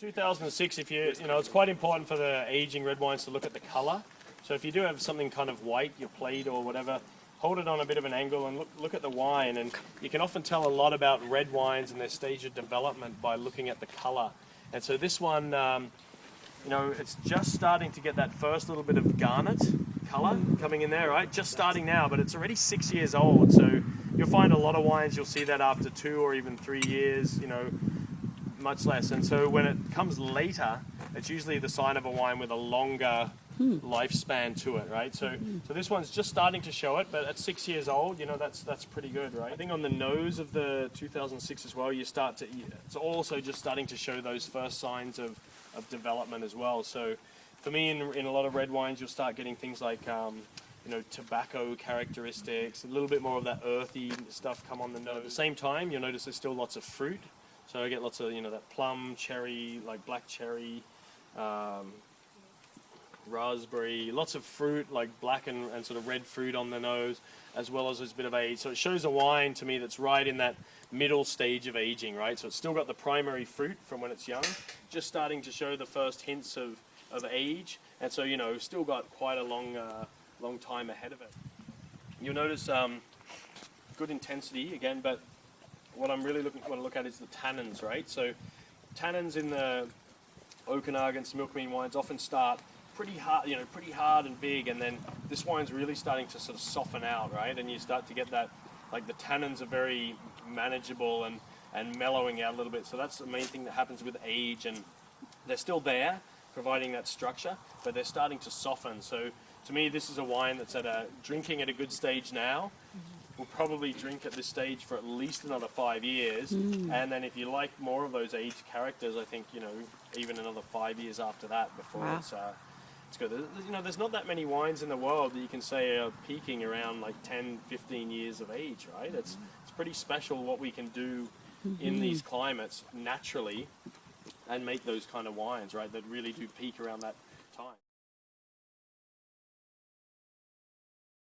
2006, if it's quite important for the aging red wines to look at the color. So if you do have something kind of white, your plate or whatever, hold it on a bit of an angle and look at the wine. And you can often tell a lot about red wines and their stage of development by looking at the color. And so this one, it's just starting to get that first little bit of garnet color coming in there, right? Just starting now, but it's already 6 years old. So you'll find a lot of wines, you'll see that after 2 or even 3 years, much less. And so when it comes later, it's usually the sign of a wine with a longer lifespan to it, right? So this one's just starting to show it, but at 6 years old, that's pretty good, right? I think on the nose of the 2006 as well, it's also just starting to show those first signs of development as well. So for me, in a lot of red wines, you'll start getting things like tobacco characteristics, a little bit more of that earthy stuff come on the nose. At the same time, you'll notice there's still lots of fruit. So I get lots of, that plum, cherry, like black cherry, raspberry, lots of fruit, like black and sort of red fruit on the nose, as well as there's a bit of age. So it shows a wine to me that's right in that middle stage of aging, right? So it's still got the primary fruit from when it's young, just starting to show the first hints of age. And so, still got quite a long time ahead of it. You'll notice good intensity again, but what I'm really want to look at is the tannins, right? So tannins in the Okanagan Similkameen wines often start pretty hard and big, and then this wine's really starting to sort of soften out, right? And you start to get that, like the tannins are very manageable and mellowing out a little bit. So that's the main thing that happens with age, and they're still there, providing that structure, but they're starting to soften. So to me, this is a wine that's drinking at a good stage now. We'll probably drink at this stage for at least another 5 years, and then if you like more of those aged characters, I think even another 5 years after that before it's good. There's not that many wines in the world that you can say are peaking around like 10, 15 years of age, right? It's pretty special what we can do in these climates naturally and make those kind of wines, right, that really do peak around that time.